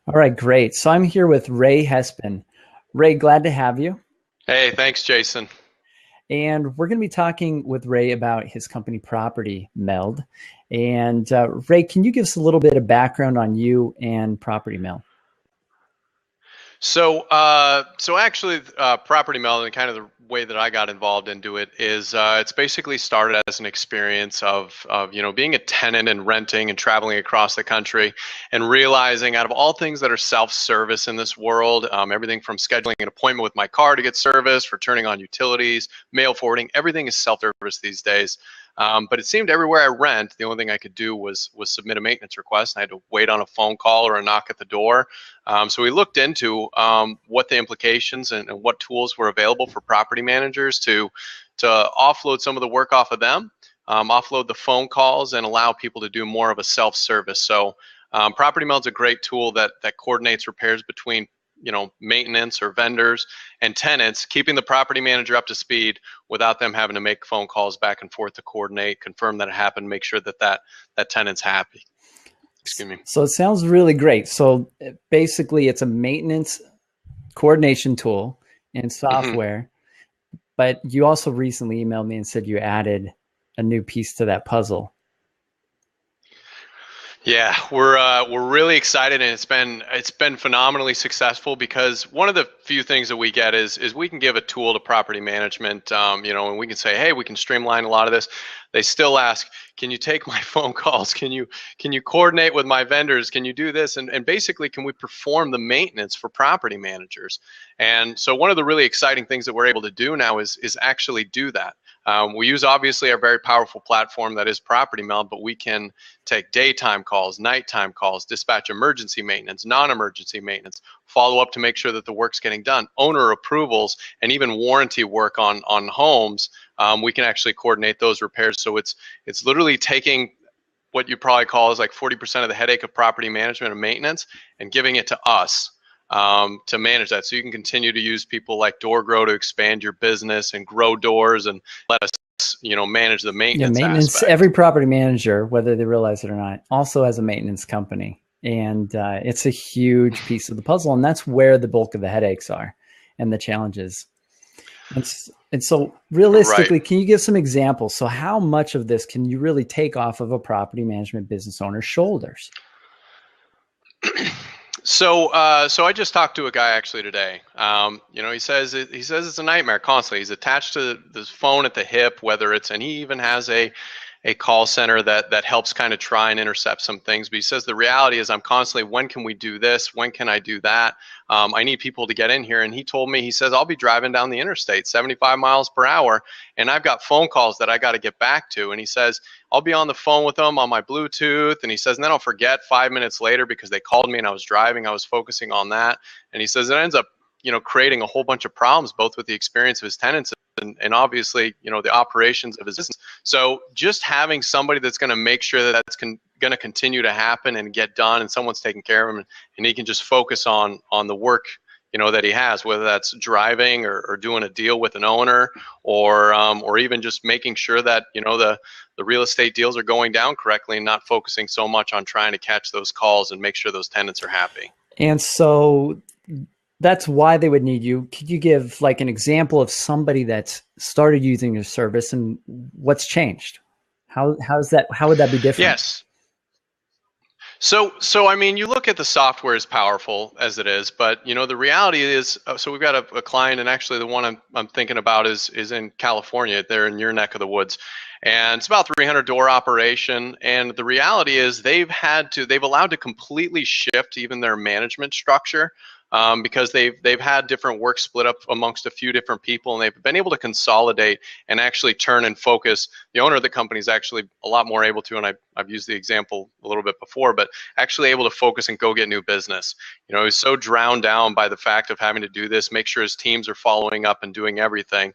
All right, great. So I'm here with Ray Hespin. Ray, glad to have you. Hey, thanks, Jason. And we're going to be talking with Ray about his company Property Meld. And Ray, can you give us a little bit of background on you and Property Meld? Property Meld and kind of the way that I got involved into it is it's basically started as an experience of being a tenant and renting and traveling across the country and realizing out of all things that are self-service in this world, everything from scheduling an appointment with my car to get service, for turning on utilities, mail forwarding, everything is self-service these days. But it seemed everywhere I rent, the only thing I could do was submit a maintenance request. And I had to wait on a phone call or a knock at the door. So we looked into what the implications and what tools were available for property managers to offload some of the work off of them, offload the phone calls, and allow people to do more of a self-service. So Property Meld's a great tool that coordinates repairs between maintenance or vendors and tenants, keeping the property manager up to speed without them having to make phone calls back and forth to coordinate, confirm that it happened, make sure that tenant's happy. Excuse me. So it sounds really great. So basically, it's a maintenance coordination tool and Mhm. software. But you also recently emailed me and said you added a new piece to that puzzle. Yeah, we're really excited, and it's been phenomenally successful because one of the few things that we get is we can give a tool to property management, and we can say, hey, we can streamline a lot of this. They still ask, can you take my phone calls? Can you coordinate with my vendors? Can you do this? And basically, can we perform the maintenance for property managers? And so one of the really exciting things that we're able to do now is actually do that. We use obviously our very powerful platform that is Property Meld, but we can take daytime calls, nighttime calls, dispatch emergency maintenance, non-emergency maintenance, follow up to make sure that the work's getting done, owner approvals, and even warranty work on homes. We can actually coordinate those repairs. So it's literally taking what you probably call is like 40% of the headache of property management and maintenance and giving it to us to manage that. So you can continue to use people like DoorGrow to expand your business and grow doors and let us, manage the Yeah, maintenance maintenance. aspect. Every property manager, whether they realize it or not, also has a maintenance company, and it's a huge piece of the puzzle. And that's where the bulk of the headaches are, and the challenges. And so, Right. realistically, can you give some examples? So, how much of this can you really take off of a property management business owner's shoulders? So I just talked to a guy actually today. He says it's a nightmare constantly. He's attached to this phone at the hip, and he even has a call center that helps kind of try and intercept some things. But he says the reality is I'm constantly, when can we do this? When can I do that? I need people to get in here. And he told me, he says, I'll be driving down the interstate 75 miles per hour, and I've got phone calls that I got to get back to. And he says, I'll be on the phone with them on my Bluetooth. And he says, and then I'll forget 5 minutes later because they called me and I was driving. I was focusing on that. And he says it ends up, creating a whole bunch of problems, both with the experience of his tenants and obviously, the operations of his business. So just having somebody that's going to make sure that that's going to continue to happen and get done, and someone's taking care of him, and he can just focus on the work, that he has, whether that's driving or doing a deal with an owner, or even just making sure that the real estate deals are going down correctly and not focusing so much on trying to catch those calls and make sure those tenants are happy. And so, that's why they would need you. Could you give like an example of somebody that's started using your service and what's changed? How's that? How would that be different? Yes. So I mean, you look at the software as powerful as it is, but the reality is, so we've got a client, and actually the one I'm thinking about is in California. They're in your neck of the woods, and it's about 300 door operation. And the reality is, they've allowed to completely shift even their management structure. Because they've had different work split up amongst a few different people, and they've been able to consolidate and actually turn and focus. The owner of the company is actually a lot more able to, and I've used the example a little bit before, but actually able to focus and go get new business. He's so drowned down by the fact of having to do this, make sure his teams are following up and doing everything.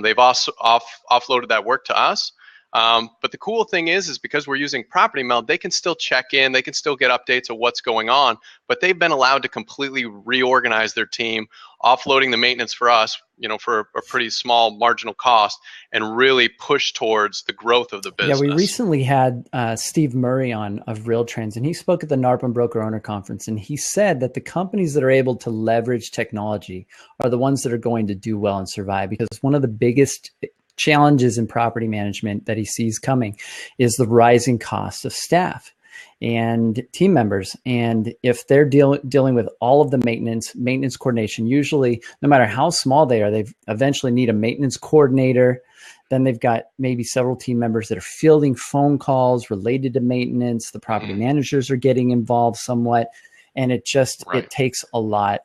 They've also offloaded that work to us. But the cool thing is because we're using Property Meld, they can still check in, they can still get updates of what's going on, but they've been allowed to completely reorganize their team, offloading the maintenance for us, for a pretty small marginal cost, and really push towards the growth of the business. Yeah, we recently had Steve Murray on of RealTrends, and he spoke at the NARPM Broker Owner Conference, and he said that the companies that are able to leverage technology are the ones that are going to do well and survive, because one of the biggest challenges in property management that he sees coming is the rising cost of staff and team members. And if they're dealing with all of the maintenance coordination, usually no matter how small they are, they eventually need a maintenance coordinator. Then they've got maybe several team members that are fielding phone calls related to maintenance. The property managers are getting involved somewhat. And it takes a lot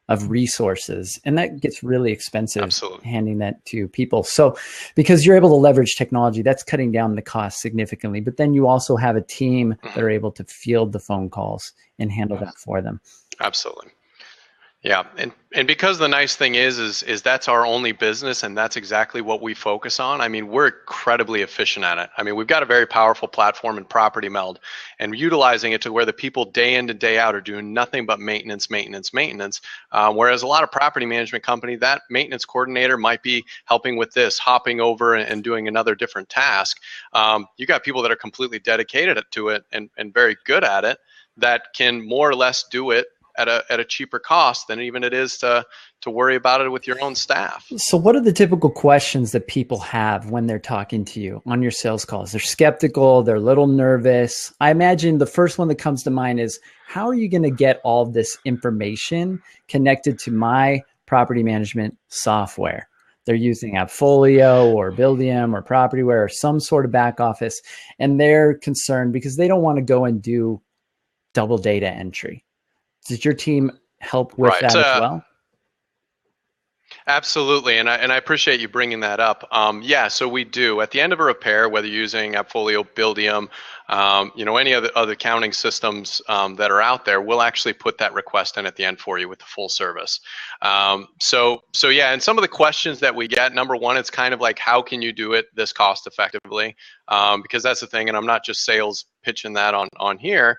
of resources, and that gets really expensive. Absolutely. Handing that to people. So because you're able to leverage technology, that's cutting down the cost significantly, but then you also have a team that are able to field the phone calls and handle that for them. Absolutely. Yeah, and because the nice thing is that's our only business, and that's exactly what we focus on. I mean, we're incredibly efficient at it. I mean, we've got a very powerful platform in Property Meld, and utilizing it to where the people day in and day out are doing nothing but maintenance. Whereas a lot of property management company, that maintenance coordinator might be helping with this, hopping over and doing another different task. You got people that are completely dedicated to it and very good at it, that can more or less do it at a cheaper cost than even it is to worry about it with your own staff. So what are the typical questions that people have when they're talking to you on your sales calls? They're skeptical, they're a little nervous. I imagine the first one that comes to mind is, how are you going to get all of this information connected to my property management software? They're using AppFolio or Buildium or Propertyware or some sort of back office, and they're concerned because they don't want to go and do double data entry. Does your team help with that as well? Absolutely, and I appreciate you bringing that up. Yeah, so we do. At the end of a repair, whether using AppFolio, Buildium, any other accounting systems that are out there, we'll actually put that request in at the end for you with the full service. So yeah, and some of the questions that we get, number one, it's kind of like, how can you do it this cost effectively? Because that's the thing, and I'm not just sales pitching that on here.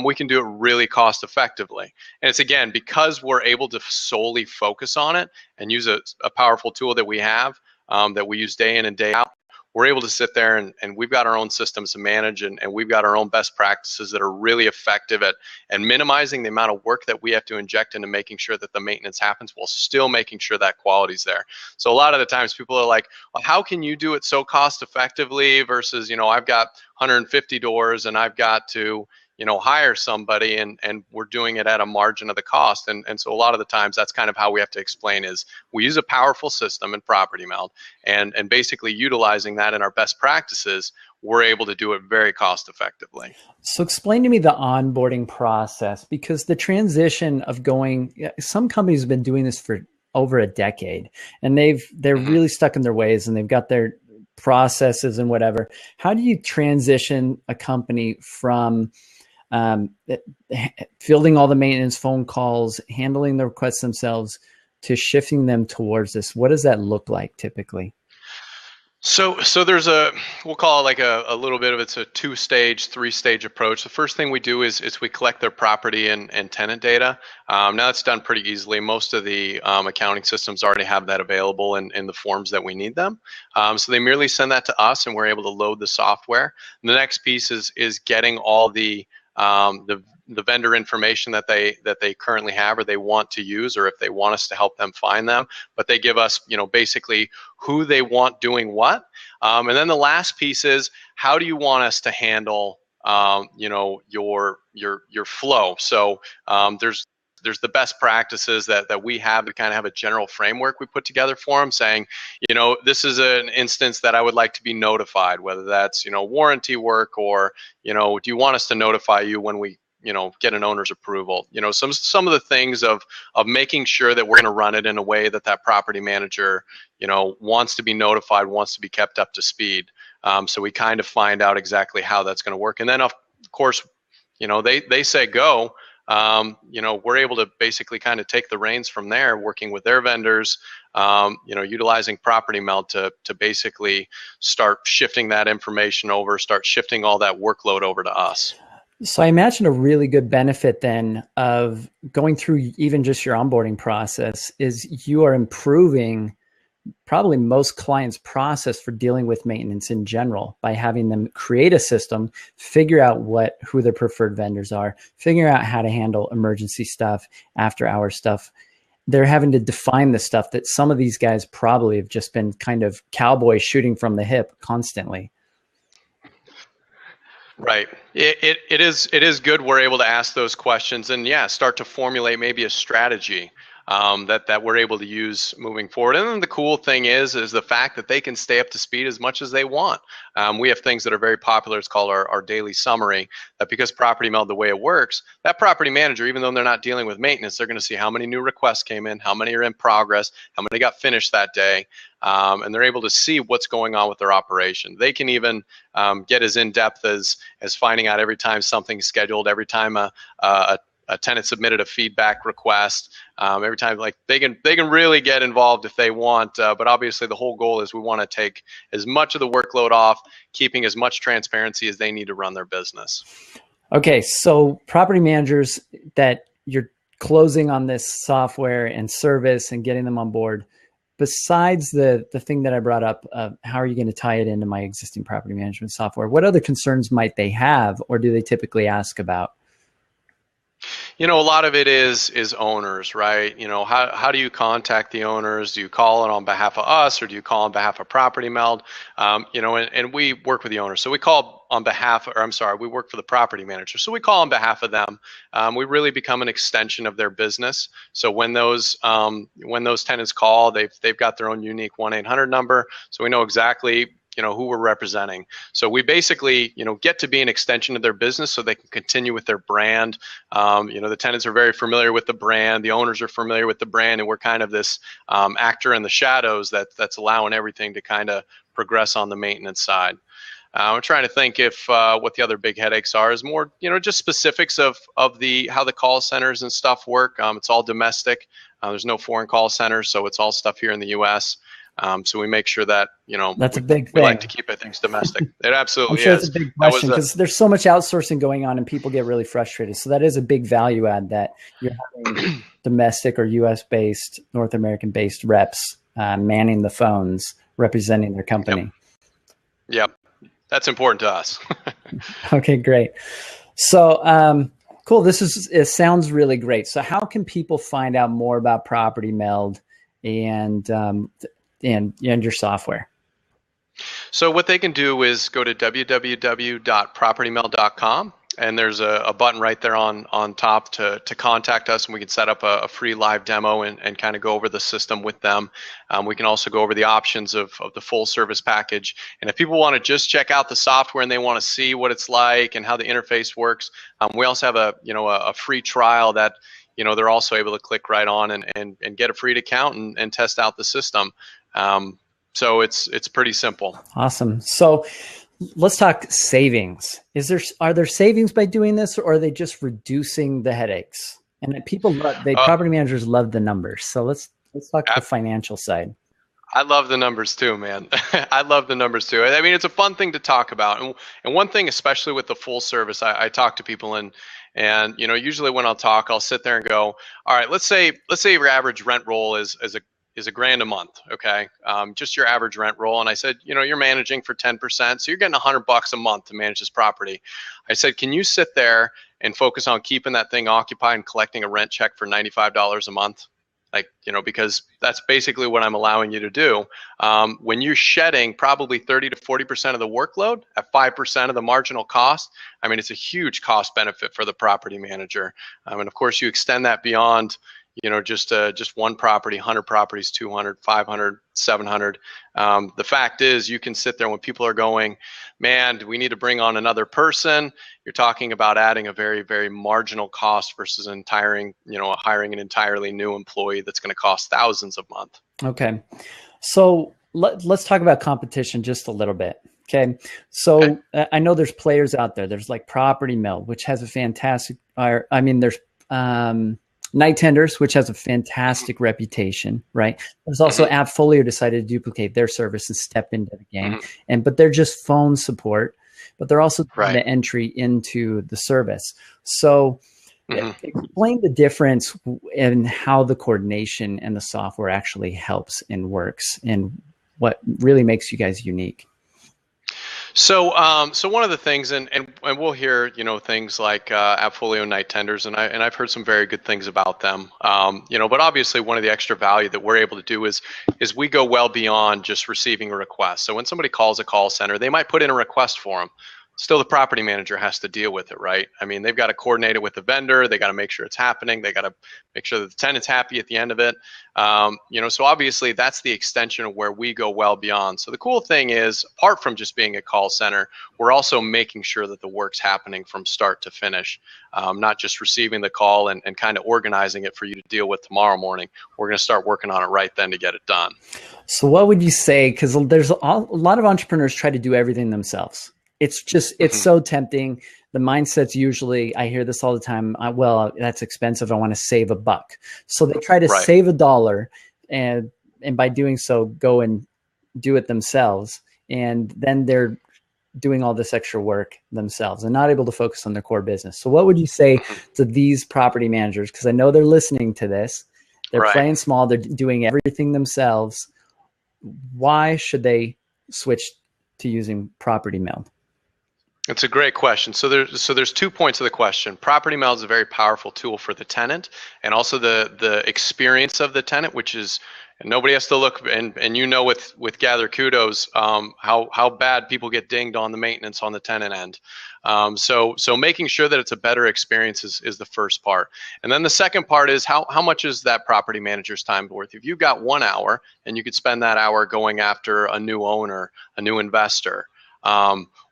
We can do it really cost effectively, and it's, again, because we're able to solely focus on it and use a powerful tool that we have that we use day in and day out. We're able to sit there and we've got our own systems to manage, and we've got our own best practices that are really effective at and minimizing the amount of work that we have to inject into making sure that the maintenance happens while still making sure that quality's there. So a lot of the times people are like, well, how can you do it so cost effectively versus, I've got 150 doors and I've got to, hire somebody and we're doing it at a margin of the cost. And so a lot of the times that's kind of how we have to explain is we use a powerful system in Property Meld, and basically utilizing that in our best practices, we're able to do it very cost effectively. So explain to me the onboarding process, because the transition of some companies have been doing this for over a decade, and they're really stuck in their ways, and they've got their processes and whatever. How do you transition a company from fielding all the maintenance phone calls, handling the requests themselves, to shifting them towards this? What does that look like typically? So there's we'll call it like a little bit of, it's a 2-stage, 3-stage approach. The first thing we do is we collect their property and tenant data. Now it's done pretty easily. Most of the accounting systems already have that available in the forms that we need them. So they merely send that to us, and we're able to load the software. And the next piece is getting all the vendor information that they currently have or they want to use, or if they want us to help them find them. But they give us, basically who they want doing what. And then the last piece is, how do you want us to handle, your flow? So there's the best practices that we have to kind of have a general framework we put together for them, saying, this is an instance that I would like to be notified, whether that's, warranty work, or, do you want us to notify you when we, get an owner's approval? Some of the things of making sure that we're going to run it in a way that property manager, wants to be notified, wants to be kept up to speed. So we kind of find out exactly how that's going to work. And then of course, they say go. we're able to basically kind of take the reins from there, working with their vendors, utilizing Property Meld to basically start shifting that information over, start shifting all that workload over to us. So I imagine a really good benefit then of going through even just your onboarding process is you are improving probably most clients' process for dealing with maintenance in general by having them create a system, figure out who their preferred vendors are, figure out how to handle emergency stuff, after hour stuff. They're having to define the stuff that some of these guys probably have just been kind of cowboys shooting from the hip constantly. Right. It is good we're able to ask those questions and start to formulate maybe a strategy that we're able to use moving forward. And then the cool thing is the fact that they can stay up to speed as much as they want. We have things that are very popular. It's called our daily summary, that because Property Meld, the way it works, that property manager, even though they're not dealing with maintenance, they're going to see how many new requests came in, how many are in progress, how many got finished that day. And they're able to see what's going on with their operation. They can even get as in-depth as finding out every time something's scheduled, every time a tenant submitted a feedback request, every time, like they can really get involved if they want. But obviously the whole goal is we want to take as much of the workload off, keeping as much transparency as they need to run their business. Okay, so property managers that you're closing on this software and service and getting them on board, besides the thing that I brought up, how are you going to tie it into my existing property management software? What other concerns might they have, or do they typically ask about? A lot of it is owners, right? How do you contact the owners? Do you call it on behalf of us, or do you call on behalf of Property Meld? And we work with the owners. So we call on behalf, we work for the property manager. So we call on behalf of them. We really become an extension of their business. So when those tenants call, they've got their own unique 1-800 number. So we know exactly who we're representing. So we basically, get to be an extension of their business so they can continue with their brand. The tenants are very familiar with the brand, the owners are familiar with the brand, and we're kind of this actor in the shadows that's allowing everything to kind of progress on the maintenance side. I'm trying to think if what the other big headaches are is more, just specifics of how the call centers and stuff work. It's all domestic. There's no foreign call centers, so it's all stuff here in the U.S. So we make sure that, that's a big thing. We like to keep things domestic. It absolutely I'm sure is. It's a big question because there's so much outsourcing going on and people get really frustrated. So that is a big value add that you're having domestic or US based, North American based reps manning the phones, representing their company. Yep. That's important to us. Okay, great. So, cool. It sounds really great. So how can people find out more about Property Meld and your software? So what they can do is go to www.propertymeld.com, and there's a button right there on top to contact us, and we can set up a free live demo and kind of go over the system with them. We can also go over the options of the full service package. And if people want to just check out the software and they want to see what it's like and how the interface works, we also have a free trial that they're also able to click right on and get a free account and test out the system. So it's pretty simple. Awesome. So let's talk savings. Are there savings by doing this, or are they just reducing the headaches? And property managers love the numbers. So let's talk the financial side. I love the numbers too, man. I love the numbers too. I mean, it's a fun thing to talk about. And one thing, especially with the full service, I talk to people and usually when I'll talk, I'll sit there and go, all right, let's say your average rent roll is $1,000 a month. Okay. Just your average rent roll. And I said, you're managing for 10%. So you're getting $100 a month to manage this property. I said, can you sit there and focus on keeping that thing occupied and collecting a rent check for $95 a month? Because that's basically what I'm allowing you to do. When you're shedding probably 30 to 40% of the workload at 5% of the marginal cost, I mean, it's a huge cost benefit for the property manager. And of course, you extend that beyond, just one property, 100 properties, 200, 500, 700. The fact is, you can sit there when people are going, man, do we need to bring on another person? You're talking about adding a very, very marginal cost versus hiring an entirely new employee that's going to cost thousands a month. Okay. So let's talk about competition just a little bit. Okay. So I know there's players out there. There's like Property Meld, which has a fantastic, there's Night Tenders, which has a fantastic reputation, right? There's also AppFolio decided to duplicate their service and step into the game, but they're just phone support, but they're also the entry into the service. So explain the difference in how the coordination and the software actually helps and works, and what really makes you guys unique. So, so one of the things, and we'll hear, things like AppFolio Night Tenders, and I've heard some very good things about them. But obviously one of the extra value that we're able to do is we go well beyond just receiving a request. So when somebody calls a call center, they might put in a request form. Still, the property manager has to deal with it, right? I mean, they've got to coordinate it with the vendor. They got to make sure it's happening. They got to make sure that the tenant's happy at the end of it. So obviously that's the extension of where we go well beyond. So the cool thing is, apart from just being a call center, we're also making sure that the work's happening from start to finish, not just receiving the call and kind of organizing it for you to deal with tomorrow morning. We're going to start working on it right then to get it done. So what would you say? Because there's a lot of entrepreneurs try to do everything themselves. It's so tempting. The mindset's usually, I hear this all the time, well, that's expensive, I want to save $1. So they try to save $1, and by doing so, go and do it themselves. And then they're doing all this extra work themselves and not able to focus on their core business. So what would you say to these property managers? Because I know they're listening to this. They're playing small. They're doing everything themselves. Why should they switch to using Property Meld? It's a great question. So there's 2 points of the question. Property Meld is a very powerful tool for the tenant, and also the experience of the tenant, which is, and nobody has to look, and with Gather Kudos, how bad people get dinged on the maintenance on the tenant end. So making sure that it's a better experience is the first part. And then the second part is how much is that property manager's time worth? If you've got 1 hour and you could spend that hour going after a new owner, a new investor,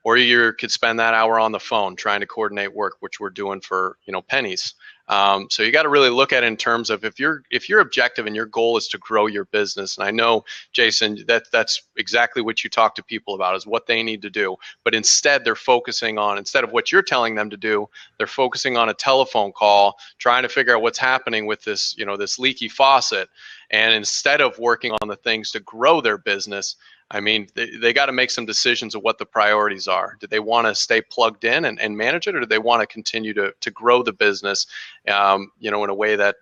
or you could spend that hour on the phone trying to coordinate work, which we're doing for pennies. So you got to really look at it in terms of if your objective and your goal is to grow your business. And I know, Jason, that's exactly what you talk to people about, is what they need to do. But instead, they're focusing on, instead of what you're telling them to do, they're focusing on a telephone call, trying to figure out what's happening with this, this leaky faucet. And instead of working on the things to grow their business, I mean, they got to make some decisions of what the priorities are. Do they want to stay plugged in and manage it, or do they want to continue to grow the business, in a way that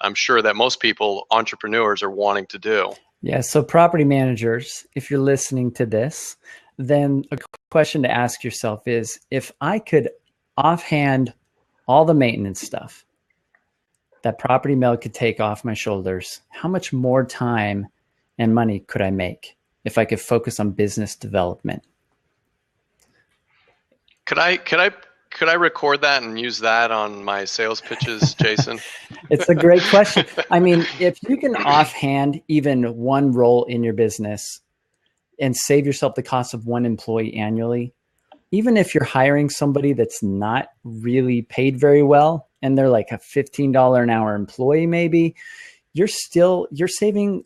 I'm sure that most people, entrepreneurs, are wanting to do? Yeah. So property managers, if you're listening to this, then a question to ask yourself is, if I could offhand all the maintenance stuff that Property Meld could take off my shoulders, how much more time and money could I make if I could focus on business development? Could I record that and use that on my sales pitches, Jason? It's a great question. I mean, if you can offhand even one role in your business and save yourself the cost of one employee annually, even if you're hiring somebody that's not really paid very well and they're like a $15 an hour employee, maybe, you're saving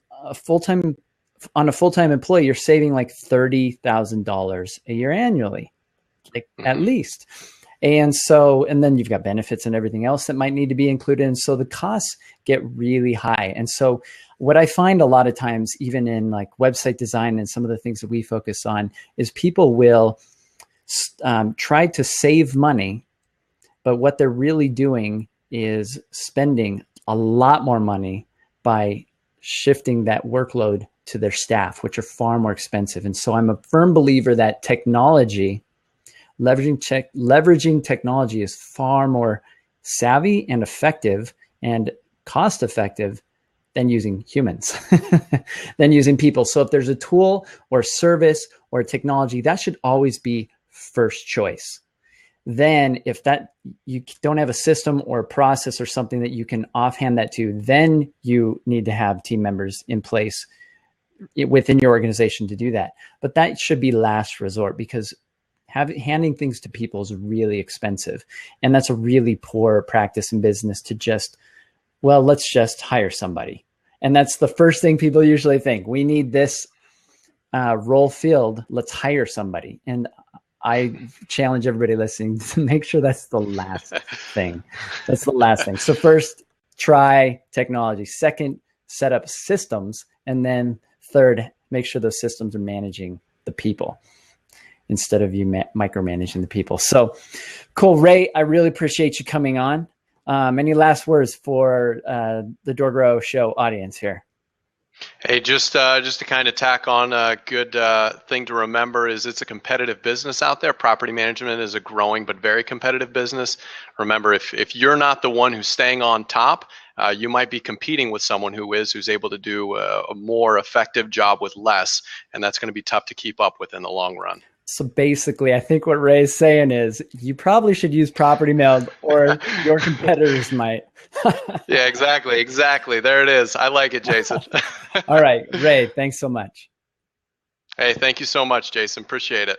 on a full-time employee, you're saving like $30,000 a year annually, at least. And then you've got benefits and everything else that might need to be included. And so the costs get really high. And so what I find a lot of times, even in like website design and some of the things that we focus on, is people will try to save money, but what they're really doing is spending a lot more money by shifting that workload to their staff, which are far more expensive. And so I'm a firm believer that leveraging technology is far more savvy and effective and cost effective than using humans, than using people. So if there's a tool or service or technology, that should always be first choice. Then if you don't have a system or a process or something that you can offhand that to, then you need to have team members in place within your organization to do that. But that should be last resort, because handing things to people is really expensive. And that's a really poor practice in business, to let's just hire somebody. And that's the first thing people usually think. We need this role filled. Let's hire somebody. And I challenge everybody listening to make sure that's the last thing. That's the last thing. So first, try technology. Second, set up systems. And then third, make sure those systems are managing the people instead of you micromanaging the people. So cool. Ray, I really appreciate you coming on. Any last words for the DoorGrow show audience here? Hey, just to kind of tack on, a good thing to remember is it's a competitive business out there. Property management is a growing but very competitive business. Remember, if you're not the one who's staying on top, you might be competing with someone who's able to do a more effective job with less, and that's going to be tough to keep up with in the long run. So basically, I think what Ray's saying is you probably should use Property Meld, or your competitors might. Yeah, exactly. There it is. I like it, Jason. All right, Ray, thanks so much. Hey, thank you so much, Jason. Appreciate it.